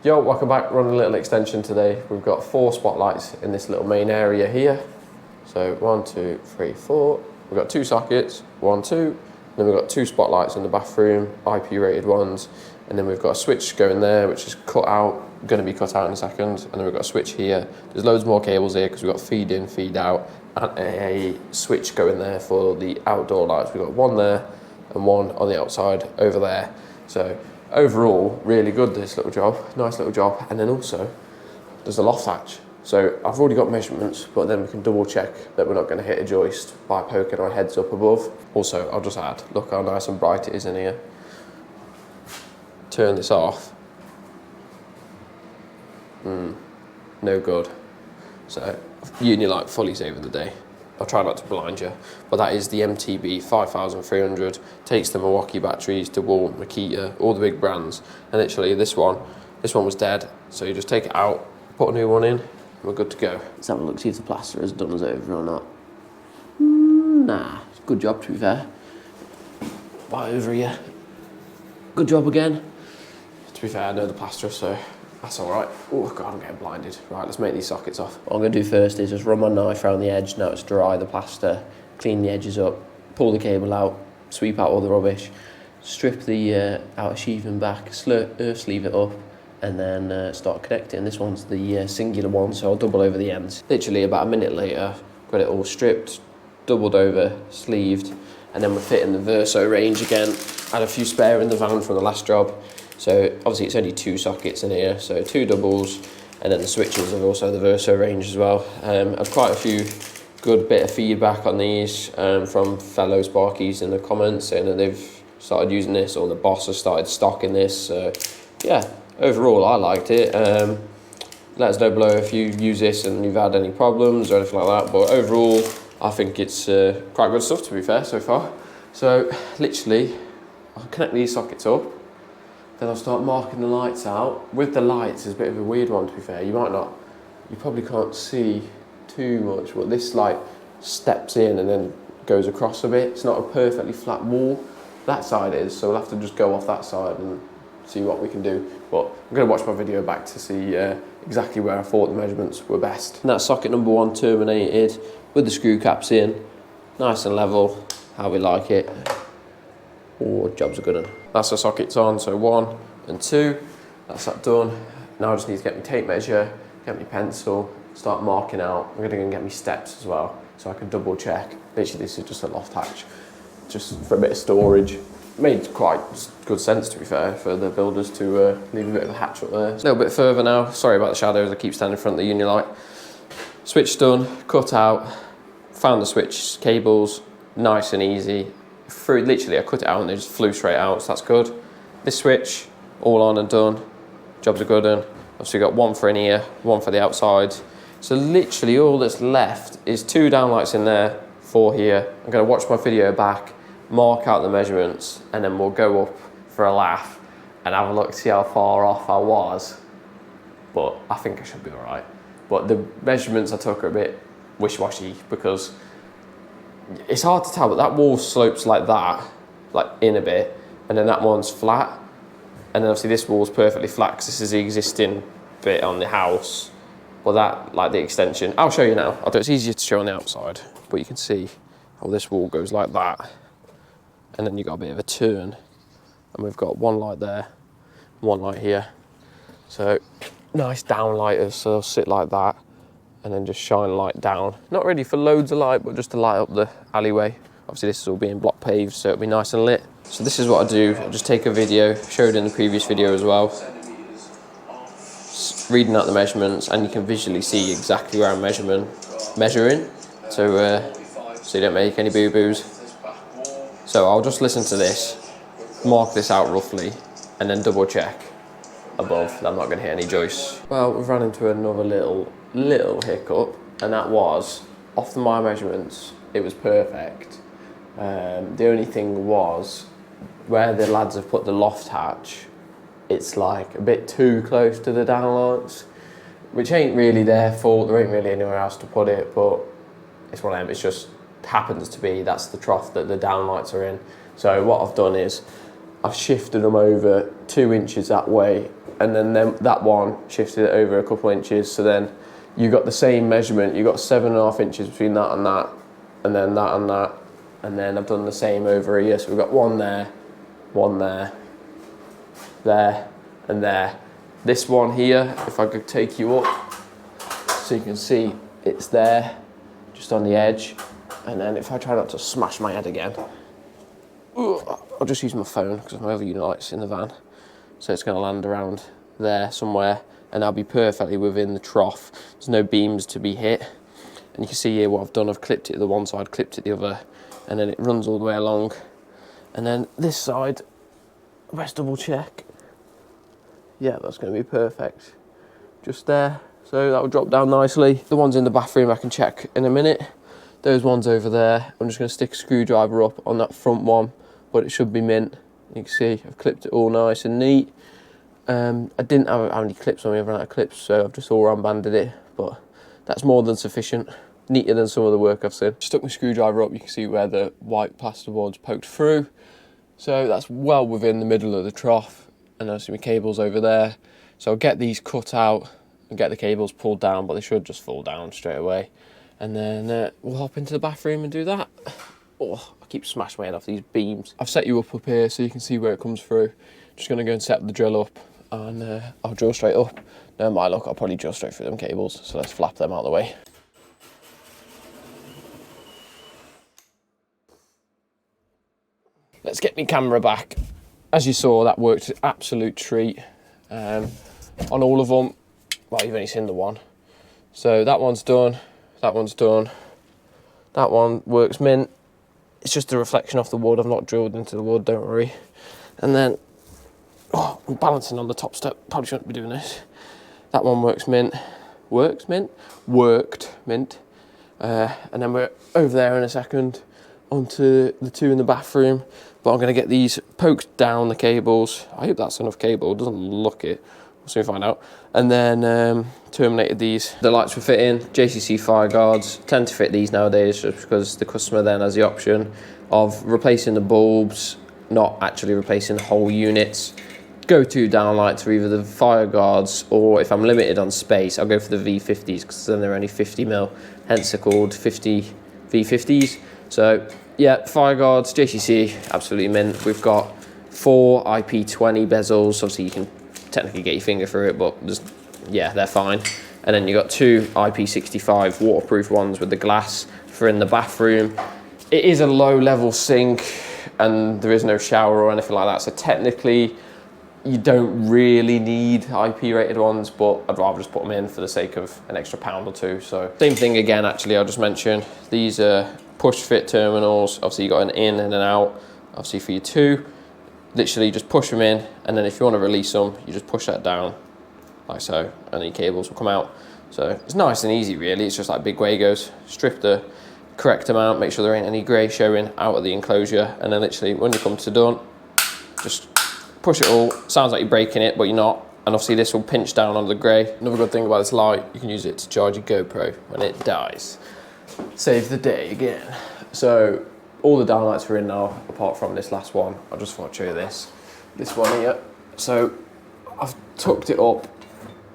Yo, welcome back. Running a little extension today. We've got 4 spotlights in this little main area here. So 1, 2, 3, 4. We've got 2 sockets, 1, 2. Then we've got 2 spotlights in the bathroom, IP rated ones. And then we've got a switch going there, which is cut out, going to be cut out in a second. And then we've got a switch here. There's loads more cables here because we've got feed in, feed out, and a switch going there for the outdoor lights. We've got one there and one on the outside over there. So overall, really good, this little job, nice little job. And then also, there's a loft hatch. So I've already got measurements, but then we can double check that we're not going to hit a joist by poking our heads up above. Also, I'll just add, look how nice and bright it is in here. Turn this off. No good. So, Unilight fully saving the day. I'll try not to blind you, but that is the MTB 5300. Takes the Milwaukee batteries, DeWalt, Makita, all the big brands. And literally this one was dead. So you just take it out, put a new one in, and we're good to go. Let's have a look, see if the plaster has done us over or not. Nah, good job to be fair. Right over here. Good job again. To be fair, I know the plaster, so that's all right. Oh God, I'm getting blinded. Right, let's make these sockets off. What I'm going to do first is just run my knife around the edge. Now it's dry, the plaster, clean the edges up, pull the cable out, sweep out all the rubbish, strip the outer sheathing back, sleeve it up, and then start connecting. This one's the singular one, so I'll double over the ends. Literally about a minute later, got it all stripped, doubled over, sleeved, and then we're fitting the Verso range again. Had a few spare in the van from the last job. So obviously it's only 2 sockets in here, so 2 doubles, and then the switches are also the Verso range as well. I've quite a few good bit of feedback on these from fellow Sparkies in the comments saying that they've started using this, or the boss has started stocking this. So yeah, overall I liked it. Let us know below if you use this and you've had any problems or anything like that, but overall I think it's quite good stuff to be fair so far. So literally I'll connect these sockets up. Then I'll start marking the lights out. With the lights, it's a bit of a weird one to be fair. You probably can't see too much, but this light steps in and then goes across a bit. It's not a perfectly flat wall. That side is, so we'll have to just go off that side and see what we can do. But I'm gonna watch my video back to see exactly where I thought the measurements were best. And that's socket number 1 terminated with the screw caps in. Nice and level, how we like it. Oh, job's a good one. That's the sockets on, so 1 and 2. That's that done. Now I just need to get my tape measure, get my pencil, start marking out. I'm gonna go and get my steps as well, so I can double check. Literally, this is just a loft hatch, just for a bit of storage. Made quite good sense, to be fair, for the builders to leave a bit of a hatch up there. A little bit further now. Sorry about the shadows, I keep standing in front of the Unilight. Switch done, cut out, found the switch cables, nice and easy. Through, literally I cut it out and they just flew straight out, so that's good. This switch, all on and done. Jobs are good and obviously got 1 for in here, 1 for the outside. So literally all that's left is 2 downlights in there, 4 here. I'm gonna watch my video back, mark out the measurements, and then we'll go up for a laugh and have a look, see how far off I was. But I think I should be all right. But the measurements I took are a bit wish-washy because it's hard to tell, but that wall slopes like that, like in a bit, and then that one's flat. And then obviously this wall's perfectly flat because this is the existing bit on the house. But that, like the extension, I'll show you now. It's easier to show on the outside, but you can see how this wall goes like that. And then you've got a bit of a turn. And we've got 1 light there, 1 light here. So nice downlighters, so they'll sit like that. And then just shine light down. Not really for loads of light, but just to light up the alleyway. Obviously this is all being block paved, so it'll be nice and lit. So this is what I do. I just take a video, showed in the previous video as well. Reading out the measurements, and you can visually see exactly where I'm measuring. So you don't make any boo-boos. So I'll just listen to this, mark this out roughly, and then double check above that I'm not going to hit any joists. Well, we've run into another little hiccup, and that was, off my measurements, it was perfect. The only thing was, where the lads have put the loft hatch, it's like a bit too close to the downlights, which ain't really their fault. There ain't really anywhere else to put it, but it's one of them. It's just happens to be that's the trough that the downlights are in. So what I've done is I've shifted them over 2 inches that way and then that one shifted it over a couple inches. So then you got the same measurement. You got 7.5 inches between that, and then that and that, and then I've done the same over here. So we've got one there, there, and there. This one here, if I could take you up, so you can see it's there, just on the edge. And then if I try not to smash my head again, I'll just use my phone because my other unit light's in the van. So it's going to land around there somewhere, and I'll be perfectly within the trough. There's no beams to be hit. And you can see here what I've done. I've clipped it to the one side, clipped it the other, and then it runs all the way along. And then this side, let's double check. Yeah, that's going to be perfect. Just there. So that will drop down nicely. The ones in the bathroom I can check in a minute. Those ones over there, I'm just going to stick a screwdriver up on that front one, but it should be mint. You can see I've clipped it all nice and neat. I didn't have any clips on me, I've run out of clips, so I've just all round banded it, but that's more than sufficient. Neater than some of the work I've seen. Stuck my screwdriver up, you can see where the white plasterboard's poked through. So that's well within the middle of the trough, and I see my cables over there. So I'll get these cut out and get the cables pulled down, but they should just fall down straight away. And then we'll hop into the bathroom and do that. Oh, I keep smashing my head off these beams. I've set you up here so you can see where it comes through. Just gonna go and set the drill up, and I'll drill straight up. No, my luck, I'll probably drill straight through them cables. So let's flap them out of the way. Let's get my camera back. As you saw, that worked an absolute treat on all of them. Well, you've only seen the one. So that one's done. That one's done. That one works mint. It's just a reflection off the wood. I've not drilled into the wood, don't worry. And then, oh, I'm balancing on the top step. Probably shouldn't be doing this. That one works mint. Works mint? Worked mint. And then we're over there in a second onto the two in the bathroom. But I'm going to get these poked down the cables. I hope that's enough cable. It doesn't look it. We'll soon find out. And then terminated these. The lights were fitting, JCC fire guards. Tend to fit these nowadays just because the customer then has the option of replacing the bulbs, not actually replacing the whole units. Go-to downlights are either the fire guards, or if I'm limited on space, I'll go for the V50s because then they're only 50mm, hence they're called 50 V50s. So yeah, fire guards, JCC, absolutely mint. We've got 4 IP20 bezels. Obviously you can technically get your finger through it, but just, yeah, they're fine. And then you've got 2 IP65 waterproof ones with the glass for in the bathroom. It is a low level sink and there is no shower or anything like that. So technically you don't really need IP rated ones, but I'd rather just put them in for the sake of an extra £1 or £2. So same thing again, actually, I'll just mention these are push fit terminals. Obviously you got an in and an out, obviously for your 2. Literally just push them in, and then if you want to release them, you just push that down like so, and the cables will come out. So it's nice and easy really. It's just like big Wagos. Strip the correct amount, make sure there ain't any grey showing out of the enclosure, and then literally when you come to done, just push it all. Sounds like you're breaking it, but you're not. And obviously this will pinch down on the grey. Another good thing about this light, you can use it to charge your GoPro when it dies. Save the day again. So all the downlights are in now, apart from this last one. I just want to show you this one here. So I've tucked it up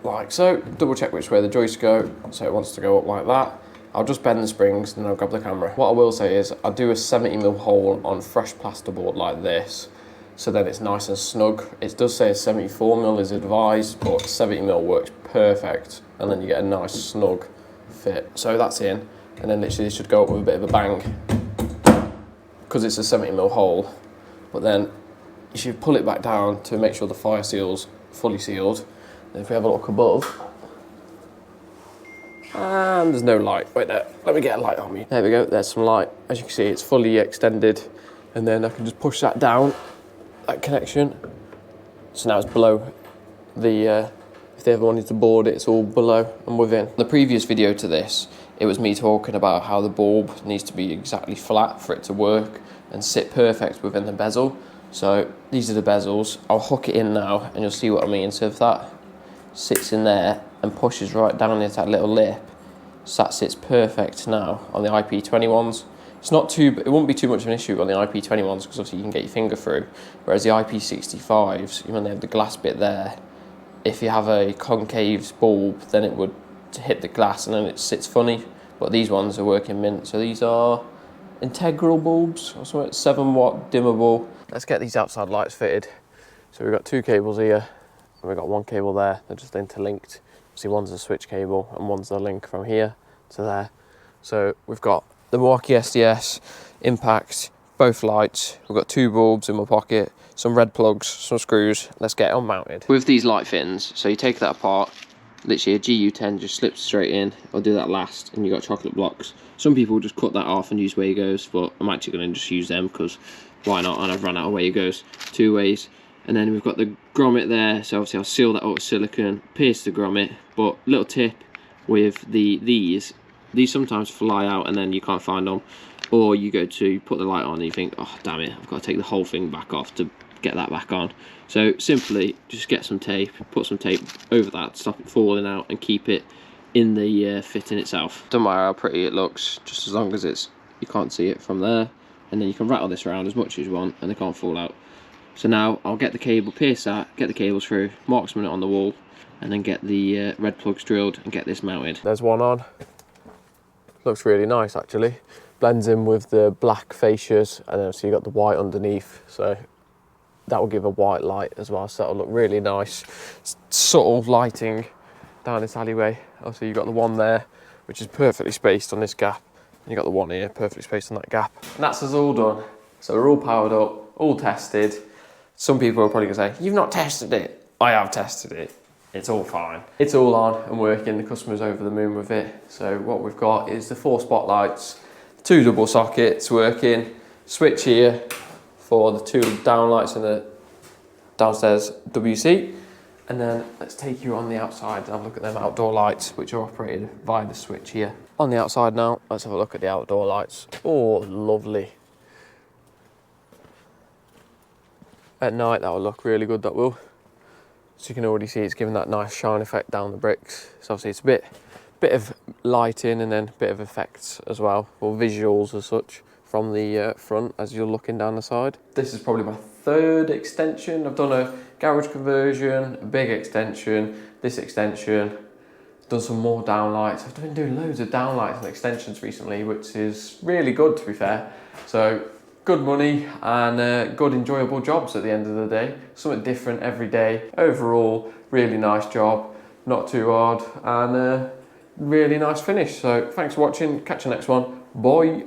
like so. Double check which way the joists go. So it wants to go up like that. I'll just bend the springs and then I'll grab the camera. What I will say is I do a 70mm hole on fresh plasterboard like this, so then it's nice and snug. It does say 74mm is advised, but 70mm works perfect, and then you get a nice snug fit. So that's in, and then literally it should go up with a bit of a bang because it's a 70mm hole. But then you should pull it back down to make sure the fire seal's fully sealed. And if we have a look above, and there's no light. Wait there, let me get a light on me. There we go, there's some light. As you can see, it's fully extended, and then I can just push that down, that connection. So now it's below the, if they ever wanted to board it, it's all below and within. The previous video to this, it was me talking about how the bulb needs to be exactly flat for it to work and sit perfect within the bezel. So these are the bezels. I'll hook it in now and you'll see what I mean. So if that sits in there and pushes right down into that little lip, so that sits perfect now on the IP20 ones. It's not too, it won't be too much of an issue on the IP20 ones because obviously you can get your finger through. Whereas the IP65s, when they have the glass bit there, if you have a concave bulb, then it would hit the glass and then it sits funny. But these ones are working mint. So these are integral bulbs, or something, 7-watt dimmable. Let's get these outside lights fitted. So we've got 2 cables here, and we've got 1 cable there. They're just interlinked. See, one's a switch cable, and one's the link from here to there. So we've got the Milwaukee SDS, impact, both lights. We've got 2 bulbs in my pocket, some red plugs, some screws. Let's get it on mounted. With these light fittings, so you take that apart, literally a GU10 just slips straight in. I'll do that last, and you've got chocolate blocks. Some people just cut that off and use Wagos, but I'm actually going to just use them because why not? And I've run out of Wagos 2 ways. And then we've got the grommet there, so obviously I'll seal that up with silicone, pierce the grommet. But little tip with these sometimes fly out and then you can't find them, or you go to put the light on and you think, oh damn it, I've got to take the whole thing back off to get that back on. So simply just get some tape, put some tape over that, stop it falling out, and keep it in the fitting itself. Don't matter how pretty it looks, just as long as you can't see it from there, and then you can rattle this around as much as you want and they can't fall out. So now I'll get the cable, pierce that, get the cables through, marksman it on the wall, and then get the red plugs drilled and get this mounted. There's one on. Looks really nice actually. Blends in with the black fascias, and then so you got the white underneath. So that will give a white light as well. So that'll look really nice. Subtle lighting down this alleyway. Obviously you've got the one there, which is perfectly spaced on this gap. And you've got the one here, perfectly spaced on that gap. And that's us all done. So we're all powered up, all tested. Some people are probably gonna say, you've not tested it. I have tested it. It's all fine. It's all on and working. The customer's over the moon with it. So what we've got is the 4 spotlights, 2 double sockets working, switch here for the 2 downlights and the downstairs WC. And then let's take you on the outside and have a look at them outdoor lights, which are operated via the switch here. On the outside now, let's have a look at the outdoor lights. Oh, lovely. At night, that will look really good, that will. So you can already see it's giving that nice shine effect down the bricks. So obviously it's a bit of lighting and then a bit of effects as well, or visuals as such, from the front as you're looking down the side. This is probably my 3rd extension. I've done a garage conversion, a big extension, this extension, done some more downlights. I've been doing loads of downlights and extensions recently, which is really good to be fair. So good money and good enjoyable jobs at the end of the day. Something different every day. Overall, really nice job, not too hard, and really nice finish. So thanks for watching, catch you next one, bye.